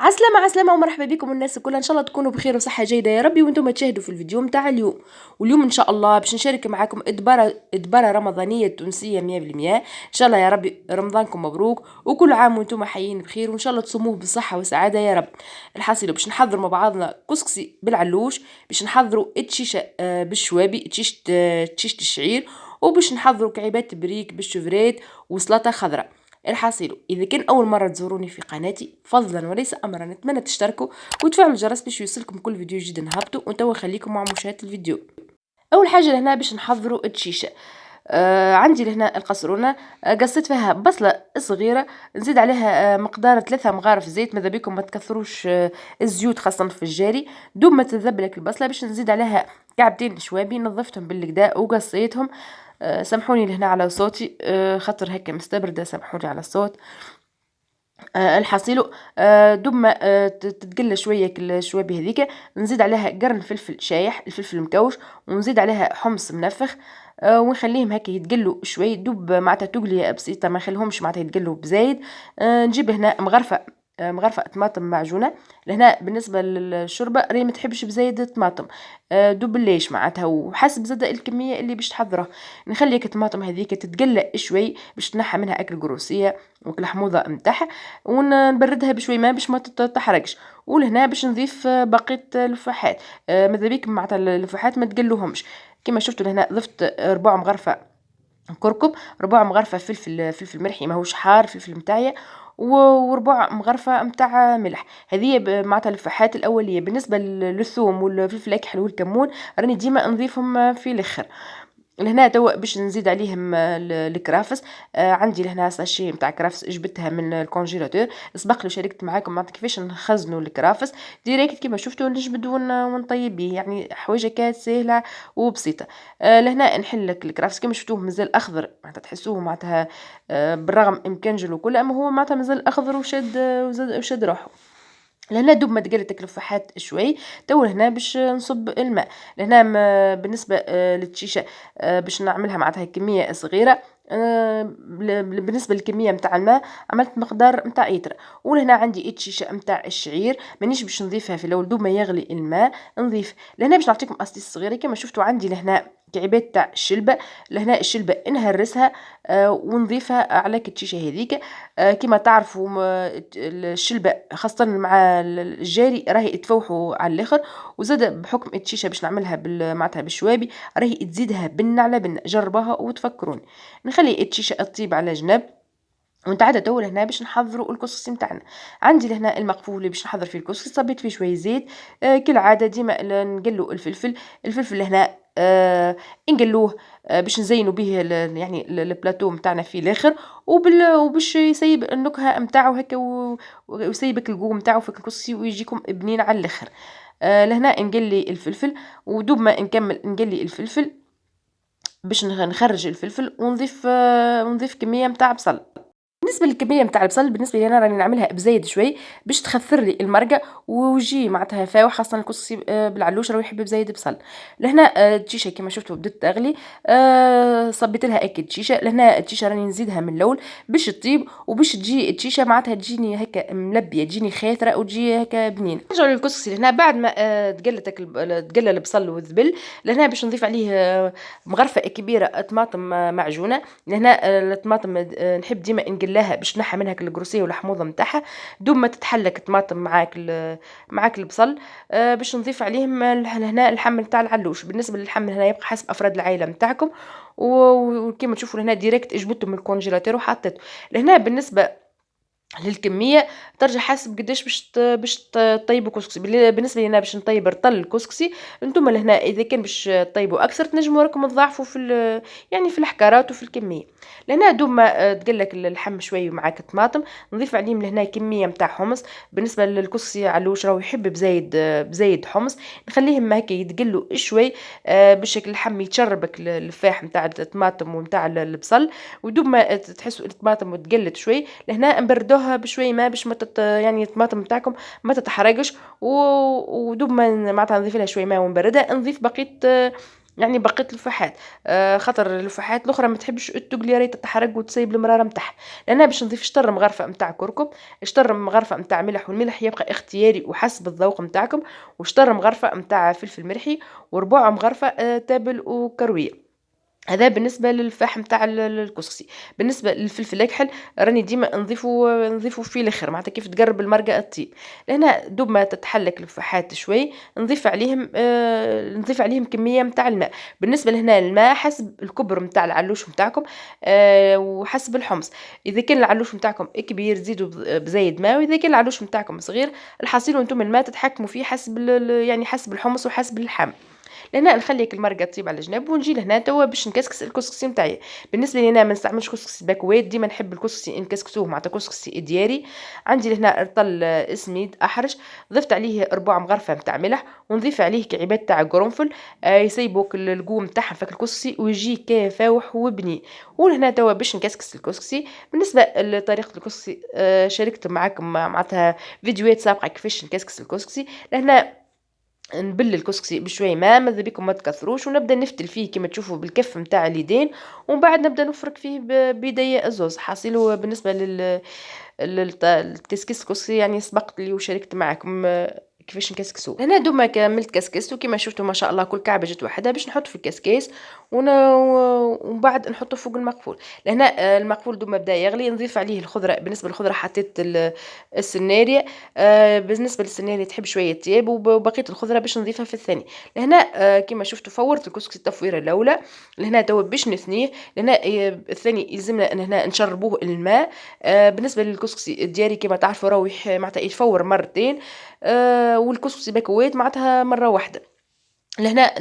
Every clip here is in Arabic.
عسلامة عسلامة ومرحبا بكم الناس كلها، ان شاء الله تكونوا بخير وصحة جيدة يا ربي وانتم تشاهدوا في الفيديو متاع اليوم. واليوم ان شاء الله باش نشارك معاكم ادبارة رمضانية تونسية 100%. ان شاء الله يا ربي رمضانكم مبروك وكل عام وانتم حيين بخير وان شاء الله تصوموه بصحة وسعادة يا رب. الحاصل باش نحضروا مع بعضنا كسكسي بالعلوش، باش نحضروا التشيشة بالشوابي، تشيشة الشعير، وباش نحضروا كعيبات بريك بالشوفريت وسلطة خضراء. الحاصل اذا كان اول مره تزوروني في قناتي فضلا وليس امرا نتمنى تشتركوا وتفعلوا الجرس باش يوصلكم كل فيديو جديد نهبطه، وتوا خليكم مع مشاهده الفيديو. اول حاجه لهنا باش نحضروا التشيشه. عندي لهنا القصرونه، قصيت فيها بصله صغيره، نزيد عليها مقدار 3 مغارف زيت، ماذا بيكم ما تكثروش الزيوت خاصه في الجاري. دوب ما تذبلك البصله باش نزيد عليها كعبتين شوابي نظفتهم بالكدا وقصيتهم. سامحوني لهنا على صوتي، خاطر هكا مستبردة، سامحوني على الصوت. الحصيلو دوب ما تتقلى شويه الشوابي هذيك، نزيد عليها قرن فلفل شايح، الفلفل المكوش، ونزيد عليها حمص منفخ. ونخليهم هكا يتقلوا شوي دوب معناتها تقليه بسيطه، ما نخليهمش معناتها يتقلوا بزايد. نجيب هنا مغرفه طماطم معجونه. لهنا بالنسبه للشوربه ري ما تحبش بزايد الطماطم، دوب ليش معناتها وحسب زاد الكميه اللي باش تحضرها. نخلي الطماطم هذيك تتقلى شوي باش تنحى منها اكل قروسيه والحموضه نتاعها، ونبردها بشوي ما باش ما تحرقش. ولهنا باش نضيف بقيه الفحات، ماذا بيك معناتها الفحات ما تقلوهمش. كما شفتوا لهنا ضفت ربع مغرفه كركم، ربع مغرفه فلفل مرحي ماهوش حار، فلفل متاعي، وربع مغرفه متاع ملح. هذه معناتها الفحات الاوليه. بالنسبه للثوم والفلفل الاكحل والكمون راني ديما نضيفهم في الاخر. لهنا توا باش نزيد عليهم الكرافس. عندي لهنا ساشي نتاع كرافس جبتها من الكونجيلاتور، سبق لي شاركت معاكم معناتها كيفاش نخزنوا الكرافس ديريكت كيما شفتوا، نجبد ونطيب به، يعني حوايج كانت سهله وبسيطه. لهنا نحل لك الكرافس كيما شفتوه مازال اخضر، معناتها تحسوه معناتها بالرغم مكنجل وكل، اما هو معناتها مازال اخضر وشد روحه. لهنا دوب ما تقلت الفحات شوي، تو هنا باش نصب الماء. لهنا بالنسبه للتشيشه باش نعملها معناتها كميه صغيره. بالنسبه للكميه نتاع الماء عملت مقدار نتاع ايتر. ولهنا عندي التشيشه نتاع الشعير، مانيش باش نضيفها في الاول، دوب ما يغلي الماء نضيف. لهنا باش نعطيكم اسطيس صغيره كما شفتوا، عندي لهنا كعبات تاع الشلبه. لهنا الشلبه نهرسها ونضيفها على التشيشه هذيك. كما تعرفوا الشلبة خاصة مع الجاري راهي تفوحوا على الاخر، وزاد بحكم التشيشة باش نعملها معناتها بالشوابي راهي تزيدها بن على بن، جربوها وتفكروني. نخلي التشيشة تطيب على جنب ونتعدى تو لهنا باش نحضروا الكسكسي نتاعنا. عندي لهنا المقفول اللي باش نحضر فيه الكسكسي، صبيت فيه شويه زيت. كالعاده ديما نقلوا الفلفل لهنا نقلوه باش نزينوا به يعني البلاتو نتاعنا في الاخر، وباش يسيب النكهه نتاعو هكا ويسيبك الجو نتاعو في الكسكسي ويجيكم بنين على الاخر. لهنا نقلي الفلفل، ودوب ما نكمل نقلي الفلفل باش نخرج الفلفل ونضيف كميه نتاع بصل. بالنسبه للكميه نتاع البصل بالنسبه لي انا راني نعملها بزايد شوي باش تخثر لي المرقه ويجي معناتها فاوح، خاصه الكسكسي بالعلوش راه يحب بزايد بصل. لهنا التشيشه كما شفتوا بدات تغلي، صبيت لها اكيد تشيشه. لهنا التشيشه راني نزيدها من الاول باش تطيب وباش تجي التشيشه معناتها تجيني هكا ملبيه، تجيني خاثره وتجي هكا بنين. نرجعوا للكسكسي لهنا بعد ما تقلى البصل والذبل. لهنا باش نضيف عليه مغرفه كبيره طماطم معجونه. لهنا الطماطم نحب ديما نقلاها باش نحى منها القروسيه والحموضه نتاعها. دوب ما تتحلك الطماطم معاك البصل، باش نضيف عليهم هنا اللحم نتاع العلوش. بالنسبه للحم هنا يبقى حسب افراد العائله نتاعكم، وكما تشوفوا هنا ديريكت جبته من الكونجيلاتور وحطيته. لهنا بالنسبه للكميه ترجع حسب قداش باش تطيبوا كسكسي. بالنسبه لي انا باش نطيب رطل الكسكسي، انتم لهنا اذا كان باش تطيبوا اكثر تنجموا راكم تضاعفوا يعني في الحكارات وفي الكميه. لهنا دوب ما تقلك اللحم شوي ومعاك الطماطم نضيف عليهم لهنا كميه نتاع حمص. بالنسبه للكسكسي علوش راهو يحب بزايد حمص، نخليهم هكا يتقلوا شوي باش اللحم يتشربك الفاح نتاع الطماطم ونتاع البصل. ودوب ما تحسوا الطماطم تقلت شوي لهنا نبردوها بشوي ما باش ما يعني الطماطم نتاعكم ما تتحرقش. ودوب ما معناتها نضيف لها شوي ماء ونبردها، نضيف بقيه يعني بقيت لفاحات، خاطر اللفاحات الأخرى ما تحبش تقلي يا ريت تتحرق وتسيب المرارة متاعها، لأنها باش نضيف شطر مغرفة متاع كركم، شطر مغرفة متاع ملح، والملح يبقى اختياري وحسب الذوق متاعكم، وشطر مغرفة متاع فلفل مرحي، وربع مغرفة تابل وكروية. هذا بالنسبة للفحم تاع الكسكسي. بالنسبة للفلفل الأكحل راني ديما نضيفو في الآخر، معناتها كيف تقرب المرقة تطيب، لأنها دوب ما تتحلك الفحات شوي نضيف عليهم كمية متاع الماء. بالنسبة لهنا الماء حسب الكبر متاع العلوش متاعكم، وحسب الحمص. إذا كان العلوش متاعكم كبير زيدوا بزايد ماء، وإذا كان العلوش متاعكم صغير الحصيل وانتم الماء تتحكموا فيه حسب يعني حسب الحمص وحسب اللحم. لهنا نخليك المرقه تطيب على جنب، ونجي لهنا توا باش نكسكس الكسكسي نتاعي. بالنسبه لي انا ما نستعملش كسكسي باكوات، ديما نحب الكسكسي نكسكسوه مع كسكسي دياري. عندي لهنا رطل اسميد احرش، ضفت عليه ربع مغرفه نتاع ملح، ونضيف عليه كعبات تاع قرنفل يسيبوك القوم تاعها فك الكسكسي ويجي كفاوح وبني. ولهنا توا باش نكسكس الكسكسي. بالنسبه لطريقه الكسكسي شاركت معاكم معناتها فيديوهات سابقه كيفاش نكسكس الكسكسي. لهنا نبل الكسكسي بشوي ماء، ماذا بيكم ما تكثروش، ونبدا نفتل فيه كما تشوفوا بالكف نتاع اليدين، ومن بعد نبدا نفرك فيه بيدي الزوز. حاصله بالنسبه الكسكس الكسكسي يعني سبقت لي وشاركت معكم كيفاش نكسكسو. انا دوما كملت كسكستو كما شفتوا ما شاء الله كل كعبه جت وحدها باش نحط في الكسكاس، ومن بعد نحطه فوق المقفول. لهنا المقفول دوما بدا يغلي، نضيف عليه الخضره. بالنسبه للخضره حطيت السناريا، بالنسبه للسناريا تحب شويه طياب، وبقيه الخضره باش نضيفها في الثاني. لهنا كما شفتوا فورت الكسكس التفويره الاولى. لهنا توا باش نثنيه. لهنا الثاني يلزمنا ان هنا نشربوه الماء. بالنسبه للكسكسي الدياري كما تعرفوا راهو معناتها يتفور مرتين، والكسكسي باكوات معناتها مره واحده. لهنا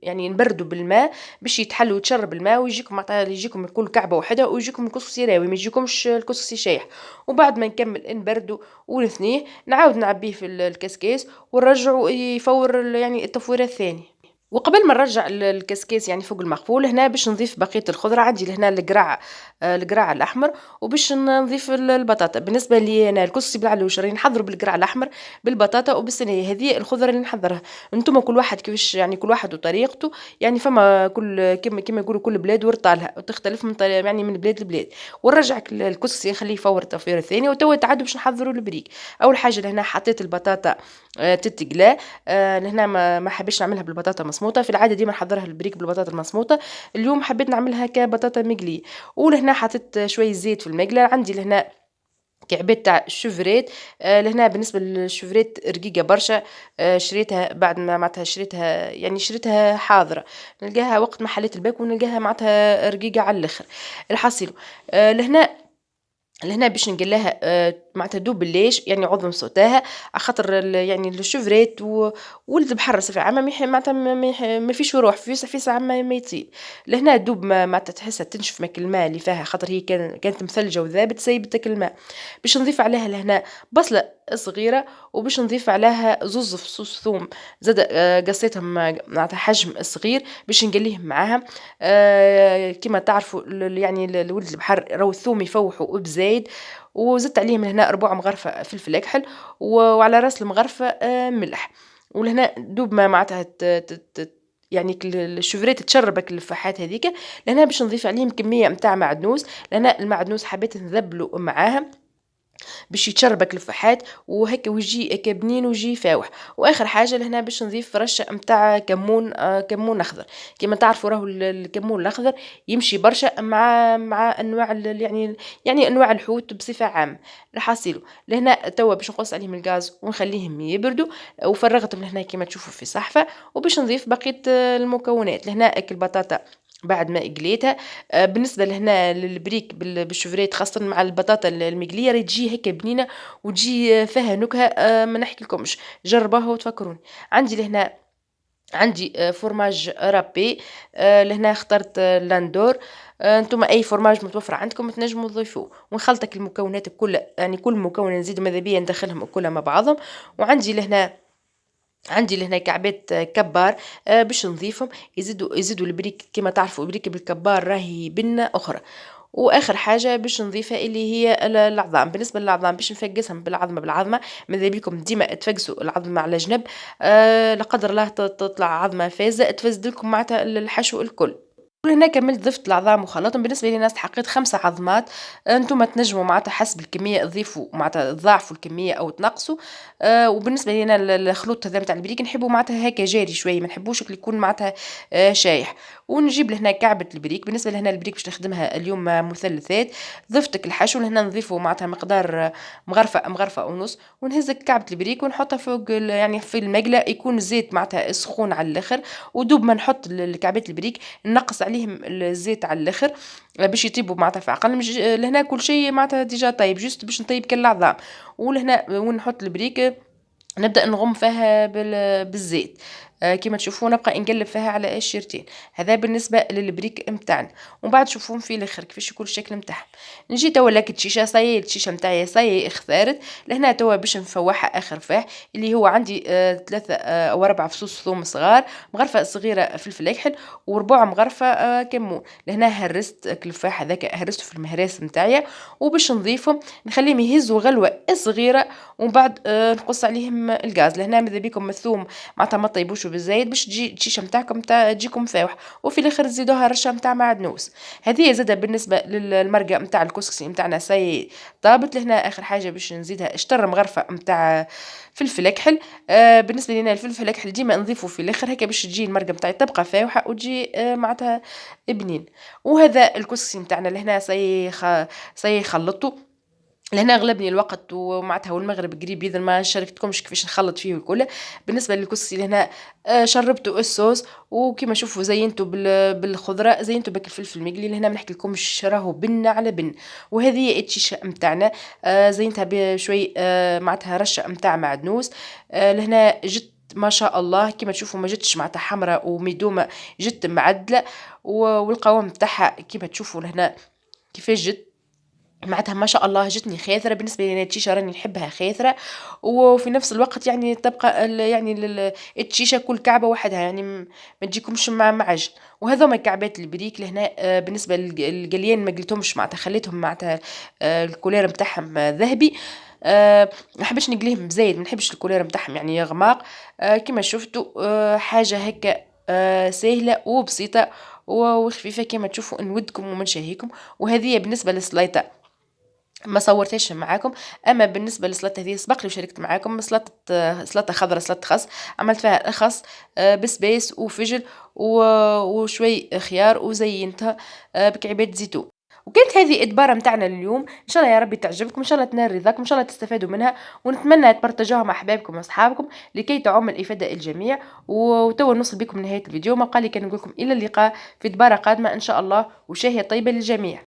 يعني نبردوا بالماء باش يتحل ويتشرب الماء، ويجيكم معناتها يجيكم كل كعبه واحده، ويجيكم الكسكسي راوي ما يجيكمش الكسكسي شايح. وبعد ما نكمل نبردوا ونثنيه نعاود نعبيه في الكسكاس ونرجعوا يفور يعني التفويره الثاني. وقبل ما نرجع الكسكاس يعني فوق المقفول هنا باش نضيف بقيه الخضره. عندي لهنا القرع، القرع الاحمر، وباش نضيف البطاطا. بالنسبه لي انا الكسكسي بالعلوش راني نحضره بالقرع الاحمر بالبطاطا وبالسنيه. هذه الخضره اللي نحضرها. انتم كل واحد كيفاش يعني كل واحد وطريقته، يعني فما كل كما يقولوا كل بلاد ورطالها وتختلف من يعني من بلاد لبلاد. ونرجع الكسكسي نخليه يفور التفوير الثاني. وتوا تعادوا باش نحضروا البريك. اول حاجه لهنا حطيت البطاطا تتقلى. لهنا ما حبيتش نعملها بالبطاطا مسموطه، في العاده ديما نحضرها البريك بالبطاطا المسموطه. اليوم حبيت نعملها كبطاطا مقليه. ولهنا حطيت شويه زيت في المقله. عندي لهنا كعبات تاع الشوفريت. لهنا بالنسبه للشوفريت رقيقه برشا. شريتها بعد ما معناتها شريتها يعني شريتها حاضره، نلقاها وقت ما حليت الباك ونلقاها معناتها رقيقه على الاخر. الحصيل لهنا باش نقليها معناتها دوب الليش يعني عظم صوتاها، على خاطر يعني الشوفريت ولد بحر صفة عامة معناتها ما فيش روح في ساعة ما يطيب. لهنا دوب ما معناتها تحسها تنشف ماك الماء اللي فيها، خاطر هي كانت مثلجة وذابت سيبتك الماء. باش نضيف عليها لهنا بصلة صغيرة، وباش نضيف عليها زوز فصوص ثوم زاد قصيتهم معناتها حجم صغير باش نقليهم معاها. كما تعرفوا يعني الولد البحر راهو الثوم يفوحوا بزايد. وزدت عليهم هنا ربع مغرفة فلفل أكحل، وعلى راس المغرفة ملح. ولهنا دوب ما معناتها يعني الشوفريت تشربك الفحات هذيك. لهنا باش نضيف عليهم كمية متاع معدنوس، لأن المعدنوس حبيت نذبله معاها باش يتشربك الفحات وهكا ويجي هكا بنين ويجي فاوح. واخر حاجه لهنا باش نضيف رشه نتاع كمون، كمون اخضر. كما تعرفوا راهو الكمون الاخضر يمشي برشا مع انواع يعني انواع الحوت بصفه عامه. الحاصل لهنا توا باش نقص عليهم الغاز ونخليهم يبردوا. وفرغتهم لهنا كما تشوفوا في صحفه. وباش نضيف بقيه المكونات. لهنا اكل بطاطا بعد ما قليتها. بالنسبه لهنا للبريك بالشوفريت خاصه مع البطاطا المقليه راهي تجي هكا بنينه وتجي فيها نكهه ما نحكي لكمش. جربوها وتفكروني. عندي لهنا عندي فورماج رابي. لهنا اخترت لاندور. انتم اي فورماج متوفر عندكم تنجموا تضيفوه. ونخلطك المكونات كلها يعني كل مكون نزيد ماذا بيا ندخلهم كلها مع بعضهم. وعندي لهنا كعبات كبار باش نضيفهم. يزيدوا البريك. كما تعرفوا البريك بالكبار راهي بنة أخرى. واخر حاجه باش نضيفها اللي هي العظام. بالنسبه للعظام باش نفقسهم بالعظمه. ماذا بيكم ديما تفقسوا العظمه على جنب، لا قدر الله تطلع عظمه فازه تفسد لكم معناتها الحشو الكل. ولهنا كملت ضفت العظام وخلطهم. بالنسبة لي أنا استحقيت 5 عظمات. أنتم تنجموا معناتها حسب الكمية تضيفوا معناتها تضاعفوا الكمية أو تنقصوا. وبالنسبة لي أنا الخلوط هذا متاع البريك نحبه معناتها هكا جاري شوية، ما نحبوش اللي يكون معناتها شايح. ونجيب لهنا كعبة البريك. بالنسبة لهنا البريك باش نخدمها اليوم مثلثات. ضفتك الحشو لهنا نضيفه معناتها مقدار مغرفة ونص. ونهز كعبة البريك ونحطها فوق يعني في المقلة يكون الزيت معناتها سخون على الآخر. ودوب ما نحط الكعبات البريك نقص عليهم الزيت على الاخر باش يطيبوا معناتها في اقل لهنا كل شيء معناتها ديجا طيب جوست باش نطيب كالعظام. ولهنا ونحط البريك نبدأ نغم فيها بالزيت. كيما تشوفوا نبقى نقلب فيها على قشرتين. هذا بالنسبة للبريك متاعنا. ومن بعد شوفوهم في الاخر كيفاش يكون الشكل متاعهم. نجي توا لك الشيشه صاي الشيشه متاعي صاي اختارت. لهنا توا باش نفوحها اخر فاح اللي هو عندي 3 أو 4 فصوص ثوم صغار، مغرفه صغيره فلفل اكحل، وربع مغرفه كمون. لهنا هرست الكلفاح هذاك هرسته في المهراس متاعي. وباش نضيفهم نخليهم يهزوا غلوه صغيره. ومن بعد نقص عليهم الغاز. لهنا ماذا بيكم الثوم معناتها ما طيبوش بالزايد باش تجي الشيشه نتاعكم تجيكم فاوح. وفي الاخر تزيدوها رشه نتاع معدنوس. هذه زاده بالنسبه للمرقه نتاع الكسكسي نتاعنا ساي طابت. لهنا اخر حاجه باش نزيدها شطر مغرفه نتاع فلفل اكحل. بالنسبه لنا الفلفل الاكحل ديما نضيفه في الاخر هكا باش تجي المرقه نتاعي تبقى فاوحه وتجي معناتها بنين. وهذا الكسكسي نتاعنا لهنا ساي خلطته. لهنا غلبني الوقت ومعناتها والمغرب قريب اذا ما شاركتكمش كيفاش نخلط فيه وكله. بالنسبه للكسكسي لهنا شربته الصوص. وكما شوفوا زينته بالخضره زينته بالفلفل المقلي. لهنا ما نحكي لكمش راهو بن على بن. وهذه الشيشه نتاعنا زينتها بشوي معناتها رشه نتاع معدنوس. لهنا جت ما شاء الله كما تشوفوا ما جتش معناتها حمراء وميدومه، جت معدله. والقوام نتاعها كما تشوفوا لهنا كيفاش جت معناتها ما شاء الله جتني خاثرة. بالنسبة لي أنا التشيشة راني نحبها خاثرة. وفي نفس الوقت يعني تبقى يعني التشيشة كل كعبة وحدها يعني ما تجيكمش مع معجن. وهذوما كعبات البريك لهنا بالنسبة للقليان ما قلتهمش معناتها خليتهم معناتها الكولير متاعهم ذهبي. ما نحبش نقليهم زايد، ما نحبش الكولير متاعهم يعني غماق. كما شفتوا حاجة هكا سهلة وبسيطة وخفيفة كما تشوفوا نودكم ومنشهيكم. وهذه بالنسبة للسليطة ما صورتهاش معاكم. اما بالنسبه للسلطه هذه سبق لي وشاركت معاكم سلطه خضراء سلطه خس. عملت فيها خس بسباس وفجل وشوي خيار وزينتها بكعبات زيتون. وكانت هذه إدبارة متاعنا اليوم. إن شاء الله يا ربي تعجبكم، إن شاء الله تنال رضاكم، إن شاء الله تستفادوا منها. ونتمنى تبرتجوها مع أحبابكم وأصحابكم لكي تعم الإفادة الجميع. وتوا نوصل بكم لنهاية الفيديو. ما بقى لي كان نقولكم إلى اللقاء في إدبارة قادمة إن شاء الله وشاهية طيبة للجميع.